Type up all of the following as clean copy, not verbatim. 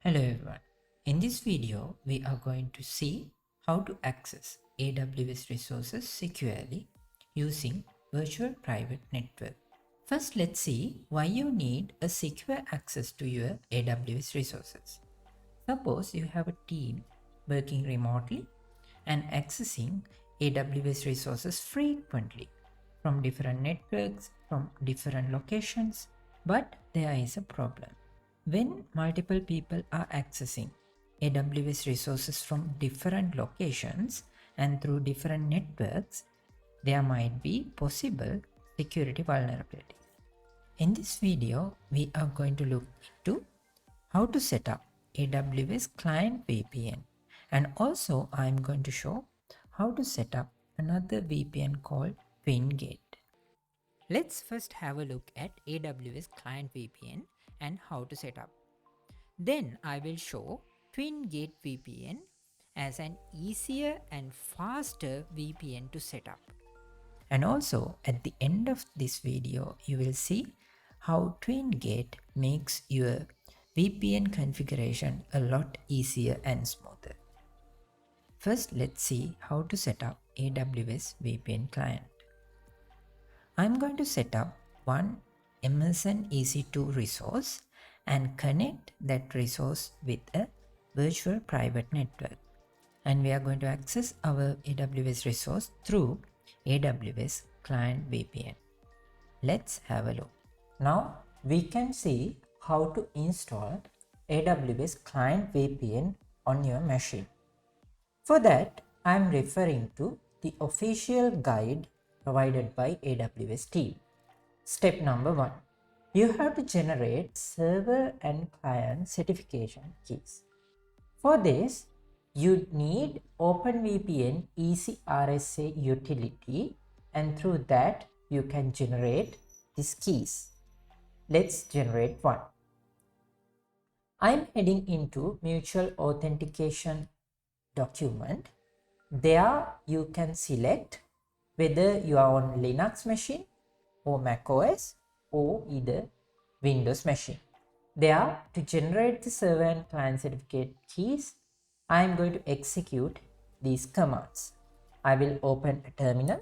Hello everyone. In this video, we are going to see how to access AWS resources securely using virtual private network. First, let's see why you need a secure access to your AWS resources. Suppose you have a team working remotely and accessing AWS resources frequently from different networks, from different locations, but there is a problem. When multiple people are accessing AWS resources from different locations and through different networks, there might be possible security vulnerabilities. In this video, we are going to look into how to set up AWS Client VPN, and also I'm going to show how to set up another VPN called Twingate. Let's first have a look at AWS Client VPN and how to set up. Then I will show Twingate VPN as an easier and faster VPN to set up. And also at the end of this video, you will see how Twingate makes your VPN configuration a lot easier and smoother. First, let's see how to set up AWS VPN client. I'm going to set up one Amazon EC2 resource and connect that resource with a virtual private network. And we are going to access our AWS resource through AWS Client VPN. Let's have a look. Now we can see how to install AWS Client VPN on your machine. For that, I am referring to the official guide provided by AWS team. Step number 1. You have to generate server and client certification keys. For this, you need OpenVPN ECRSA utility, and through that you can generate these keys. Let's generate one. I'm heading into mutual authentication document. There you can select whether you are on Linux machine or Mac OS or either Windows machine. There, to generate the server and client certificate keys, I am going to execute these commands. I will open a terminal.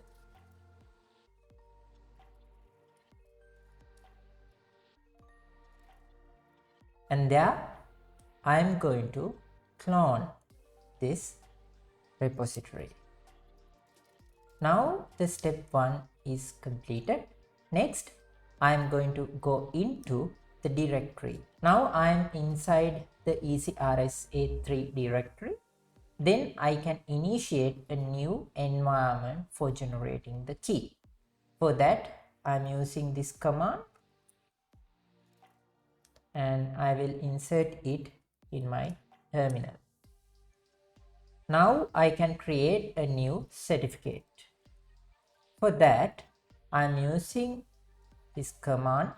And there I am going to clone this repository. Now the step 1 is completed. Next, I am going to go into the directory. Now I am inside the ECRSA3 directory. Then I can initiate a new environment for generating the key. For that, I am using this command and I will insert it in my terminal. Now I can create a new certificate. For that, I am using this command.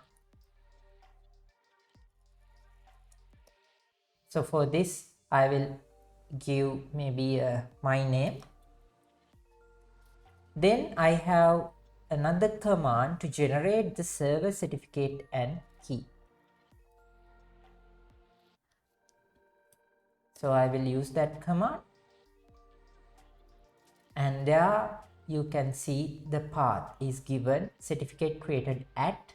So for this, I will give maybe my name. Then I have another command to generate the server certificate and key. So I will use that command. And there you can see the path is given certificate created at,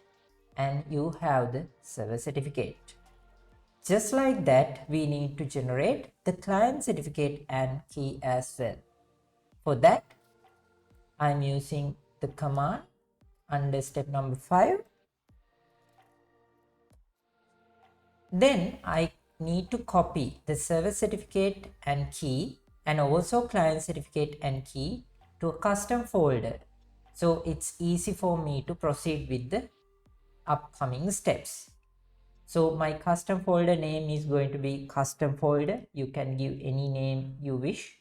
and you have the server certificate. Just like that, we need to generate the client certificate and key as well. For that, I am using the command under step number 5. Then I need to copy the server certificate and key and also client certificate and key to a custom folder. So it's easy for me to proceed with the upcoming steps. So my custom folder name is going to be custom folder. You can give any name you wish.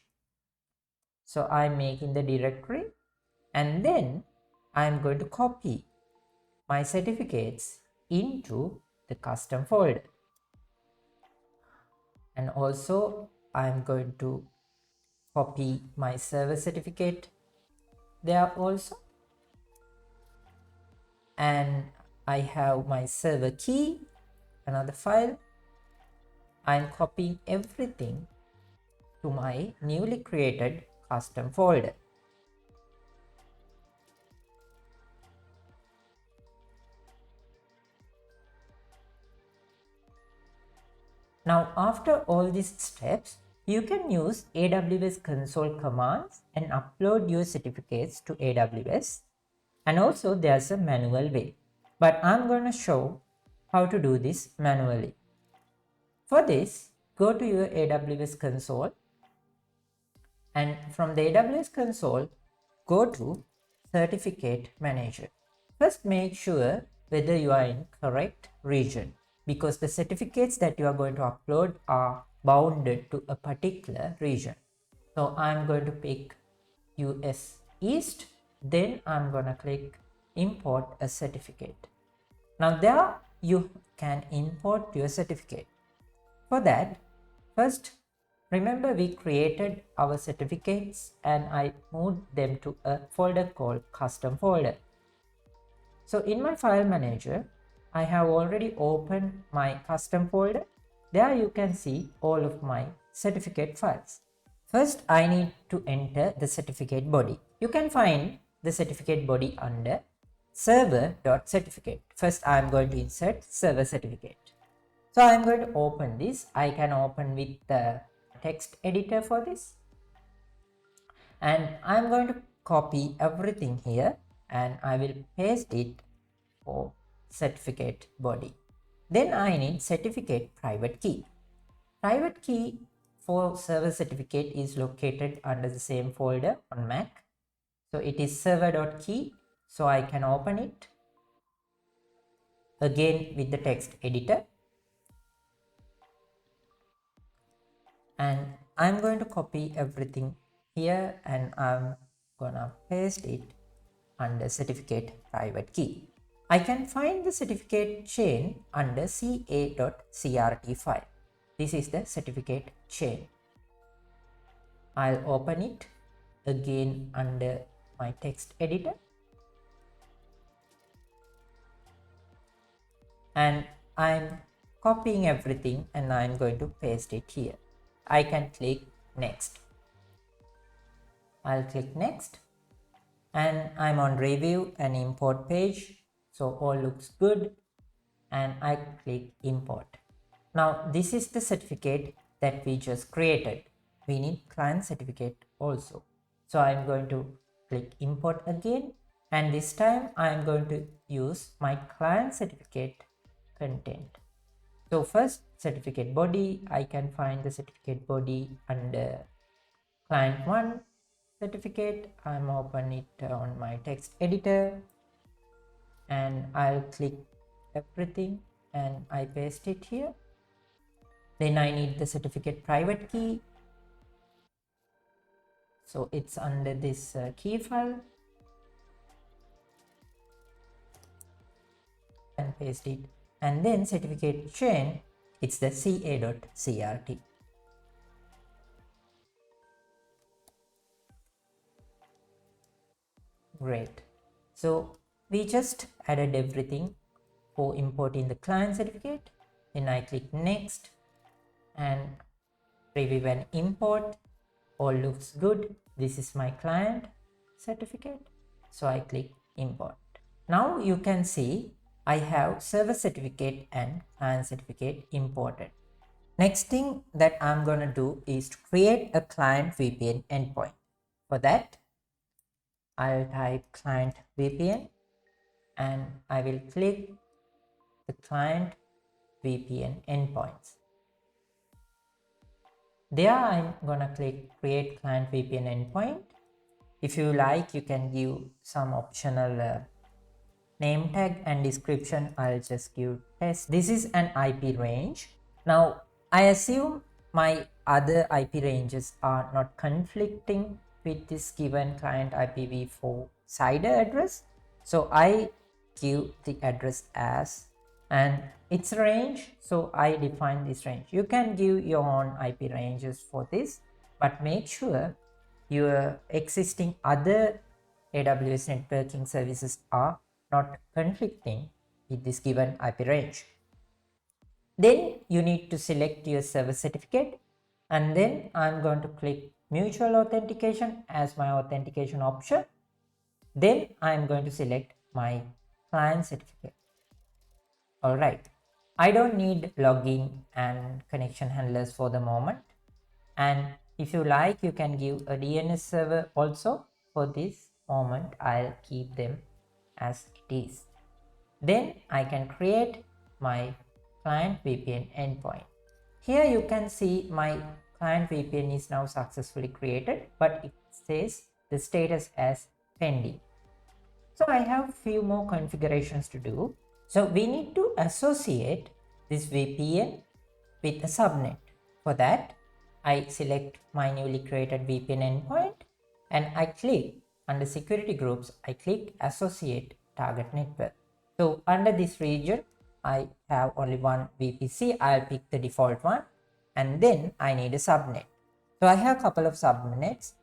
So I'm making the directory, and then I'm going to copy my certificates into the custom folder. And also I'm going to copy my server certificate there also. And I have my server key, another file. I'm copying everything to my newly created custom folder. Now, after all these steps, you can use AWS console commands and upload your certificates to AWS. And also there's a manual way, but I'm going to show how to do this manually. For this, go to your AWS console, and from the AWS console, go to Certificate Manager. First, make sure whether you are in correct region, because the certificates that you are going to upload are bounded to a particular region. So I'm going to pick US East, then I'm going to click import a certificate. Now there you can import your certificate. For that, first remember we created our certificates and I moved them to a folder called custom folder. So in my file manager, I have already opened my custom folder. There you can see all of my certificate files. First, I need to enter the certificate body. You can find the certificate body under server.certificate. First, I am going to insert server certificate. So I am going to open this. I can open with the text editor for this. And I am going to copy everything here and I will paste it for certificate body. Then I need certificate private key. Private key for server certificate is located under the same folder on Mac. So it is server.key. So I can open it again with the text editor. And I'm going to copy everything here and I'm gonna paste it under certificate private key. I can find the certificate chain under ca.crt file. This is the certificate chain. I'll open it again under my text editor. And I'm copying everything and I'm going to paste it here. I can click next. I'll click next and I'm on review and import page. So all looks good and I click import. Now this is the certificate that we just created. We need client certificate also. So I'm going to click import again and this time I'm going to use my client certificate content. So first certificate body, I can find the certificate body under client 1 certificate. I'm open it on my text editor and I'll click everything and I paste it here. Then I need the certificate private key. So it's under this key file and paste it. And then certificate chain, it's the ca.crt. Great. So we just added everything for importing the client certificate. Then I click next and preview and import. All looks good. This is my client certificate. So I click import. Now you can see I have server certificate and client certificate imported. Next thing that I'm going to do is to create a client VPN endpoint. For that, I'll type client VPN and I will click the client VPN endpoints. There I'm gonna click create client VPN endpoint. If you like, you can give some optional name tag and description. I'll just give test. This is an IP range. Now I assume my other IP ranges are not conflicting with this given client IPv4 CIDR address. So I give the address as and its range. So I define this range. You can give your own IP ranges for this, but make sure your existing other AWS networking services are not conflicting with this given IP range. Then you need to select your server certificate, and then I'm going to click mutual authentication as my authentication option. Then I'm going to select my client certificate. All right, I don't need login and connection handlers for the moment. And if you like, you can give a DNS server also. For this moment, I'll keep them as it is. Then I can create my client VPN endpoint. Here you can see my client VPN is now successfully created, but it says the status as pending. So I have few more configurations to do. So we need to associate this VPN with a subnet. For that, I select my newly created VPN endpoint and I click under security groups, I click associate target network. So under this region, I have only one VPC. I'll pick the default one and then I need a subnet. So I have a couple of subnets.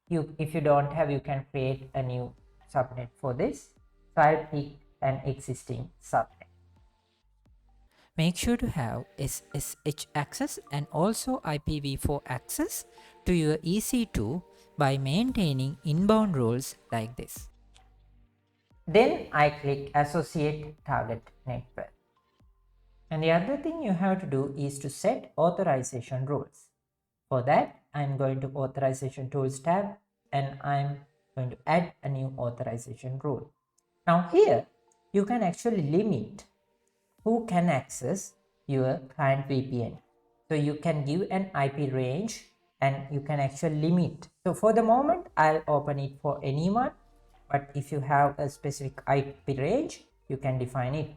If you don't have, you can create a new subnet for this. So I'll pick an existing subnet. Make sure to have SSH access and also IPv4 access to your EC2 by maintaining inbound rules like this. Then I click associate target network. And the other thing you have to do is to set authorization rules. For that, I'm going to authorization tools tab and I'm going to add a new authorization rule. Now here you can actually limit who can access your client VPN. So you can give an IP range and you can actually limit. So for the moment, I'll open it for anyone, but if you have a specific IP range, you can define it.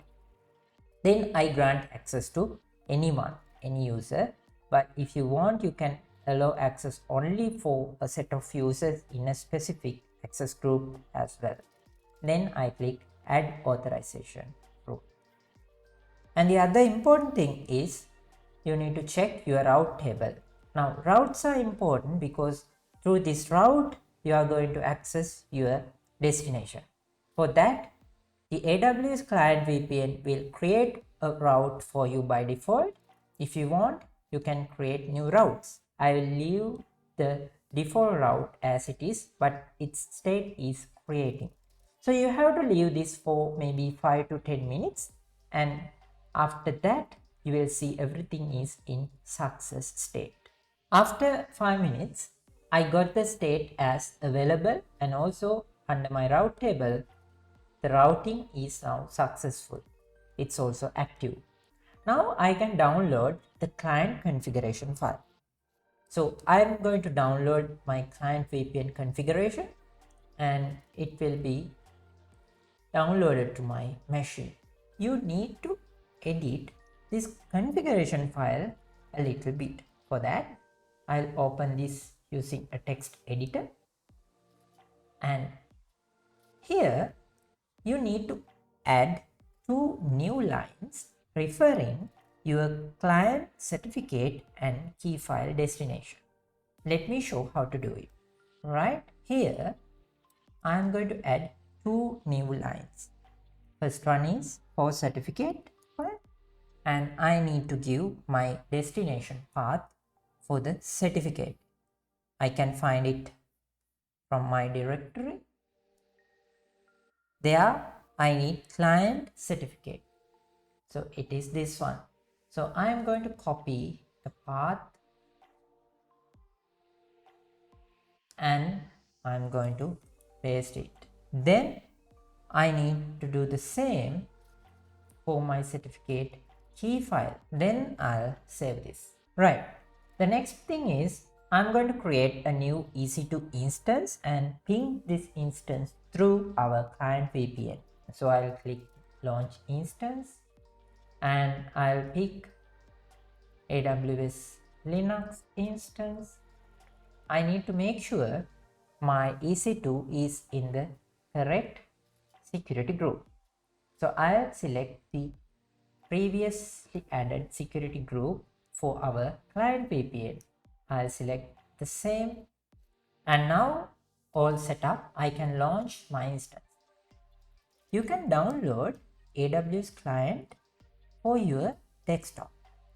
Then I grant access to anyone, any user, but if you want, you can allow access only for a set of users in a specific access group as well. Then I click add authorization rule. And the other important thing is you need to check your route table. Now routes are important because through this route you are going to access your destination. For that, the AWS client VPN will create a route for you by default. If you want, you can create new routes. I will leave the default route as it is, but its state is creating. So you have to leave this for maybe 5 to 10 minutes, and after that you will see everything is in success state. After 5 minutes, I got the state as available, and also under my route table, the routing is now successful. It's also active. Now I can download the client configuration file. So I'm going to download my client VPN configuration and it will be downloaded to my machine. You need to edit this configuration file a little bit. For that, I'll open this using a text editor, and here you need to add 2 new lines referring your client certificate and key file destination. Let me show how to do it. Right here, I am going to add 2 new lines. First one is for certificate file, and I need to give my destination path for the certificate. I can find it from my directory. There I need client certificate. So it is this one. So I am going to copy the path and I am going to paste it. Then I need to do the same for my certificate key file. Then I'll save this. Right. The next thing is I'm going to create a new EC2 instance and ping this instance through our client VPN. So I'll click launch instance and I'll pick AWS Linux instance. I need to make sure my EC2 is in the correct security group. So I'll select the previously added security group for our client VPN. I'll select the same, and now all set up, I can launch my instance. You can download AWS client for your desktop.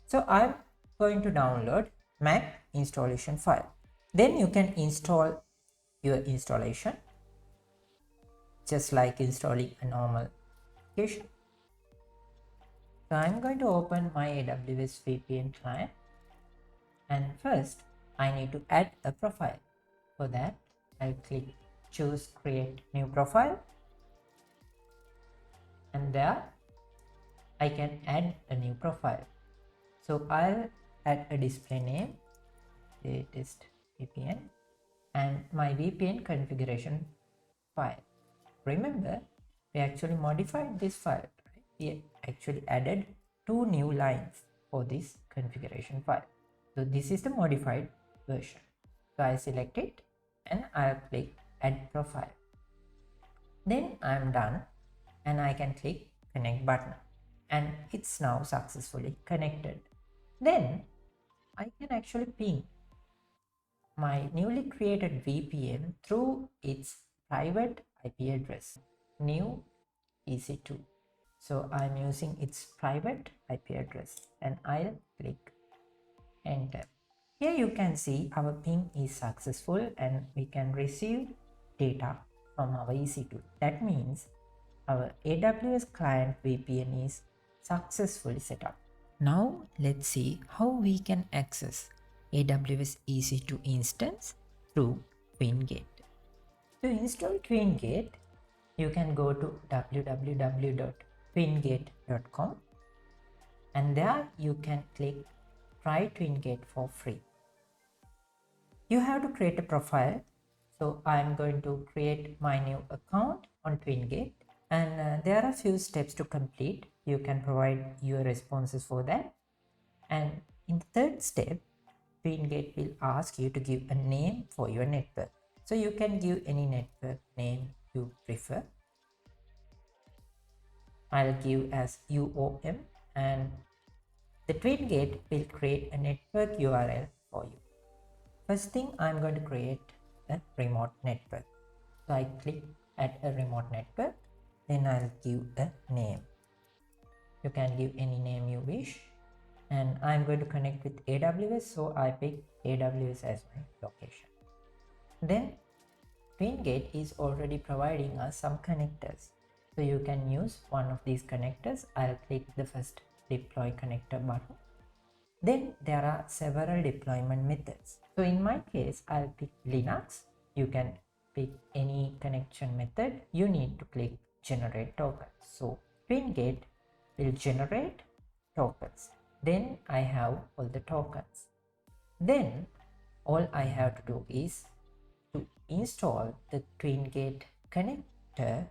So I'm going to download Mac installation file. Then you can install your installation just like installing a normal application. So I'm going to open my AWS VPN client, and first I need to add a profile. For that, I'll click choose create new profile, and there I can add a new profile. So I'll add a display name, latest VPN, and my VPN configuration file. Remember, we actually modified this file, right? We actually added 2 new lines for this configuration file. So this is the modified version. So I select it and I'll click add profile. Then I'm done and I can click connect button, and it's now successfully connected. Then I can actually ping my newly created VPN through its private IP address, new EC2. So I'm using its private IP address and I'll click enter. Here you can see our ping is successful and we can receive data from our EC2. That means our AWS client VPN is successfully set up. Now let's see how we can access AWS EC2 instance through Twingate. To install Twingate, you can go to www.twingate.com, and there you can click try Twingate for free. You have to create a profile. So I'm going to create my new account on Twingate, and there are a few steps to complete. You can provide your responses for that. And in the third step, Twingate will ask you to give a name for your network. So you can give any network name you prefer. I'll give as UOM, and the Twingate will create a network URL for you. First thing, I'm going to create a remote network. So I click add a remote network, then I'll give a name. You can give any name you wish, and I'm going to connect with AWS, so I pick AWS as my location. Then Twingate is already providing us some connectors, so you can use one of these connectors. I'll click the first deploy connector button. Then there are several deployment methods. So in my case, I'll pick Linux. You can pick any connection method. You need to click generate tokens. So Twingate will generate tokens. Then I have all the tokens. Then all I have to do is to install the Twingate connector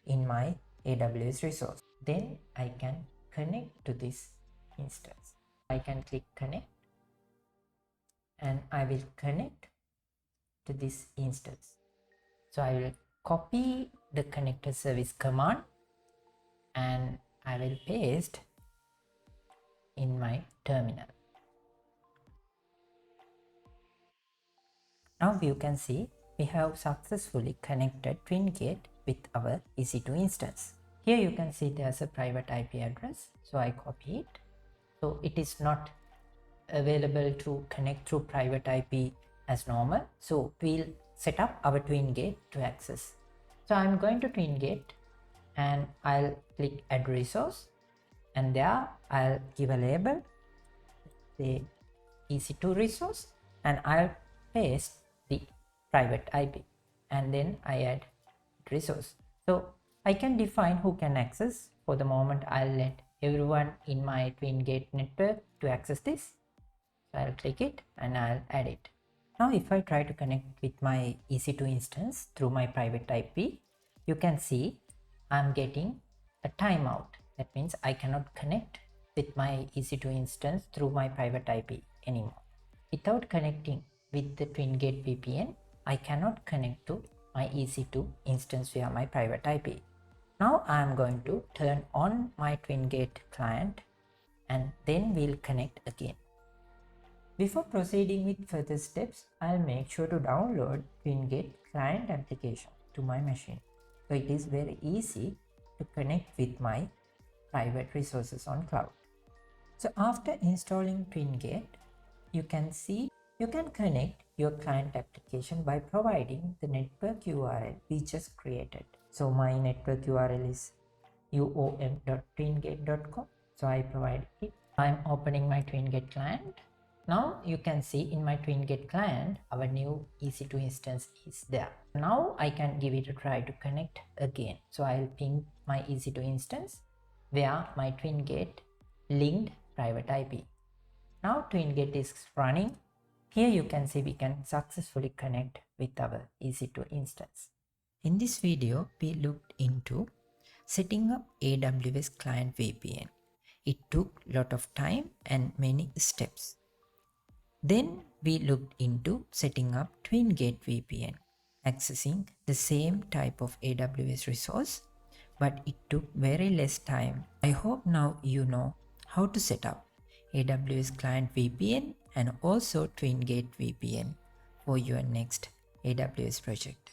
in my AWS resource. Then I can connect to this instance. I can click connect and I will connect to this instance. So I will copy the connector service command and I will paste in my terminal. Now you can see we have successfully connected Twingate with our EC2 instance. Here you can see there's a private IP address, so I copy it. So it is not available to connect through private IP as normal. So we'll set up our Twingate to access. So I'm going to Twingate and I'll click add resource, and there I'll give a label, the EC2 resource, and I'll paste the private IP, and then I add resource. So I can define who can access. For the moment, I'll let everyone in my Twingate network to access this. So I'll click it and I'll add it. Now if I try to connect with my EC2 instance through my private IP, you can see I'm getting a timeout. That means I cannot connect with my EC2 instance through my private IP anymore. Without connecting with the Twingate VPN, I cannot connect to my EC2 instance via my private IP. Now I am going to turn on my Twingate client and then we'll connect again. Before proceeding with further steps, I'll make sure to download Twingate client application to my machine. So it is very easy to connect with my private resources on cloud. So after installing Twingate, you can see you can connect your client application by providing the network URL we just created. So my network URL is uom.twingate.com. So I provide it. I'm opening my Twingate client. Now you can see in my Twingate client, our new EC2 instance is there. Now I can give it a try to connect again. So I'll ping my EC2 instance via my Twingate linked private IP. Now Twingate is running. Here you can see we can successfully connect with our EC2 instance. In this video, we looked into setting up AWS Client VPN. It took a lot of time and many steps. Then we looked into setting up Twingate VPN, accessing the same type of AWS resource, but it took very less time. I hope now you know how to set up AWS Client VPN and also Twingate VPN for your next AWS project.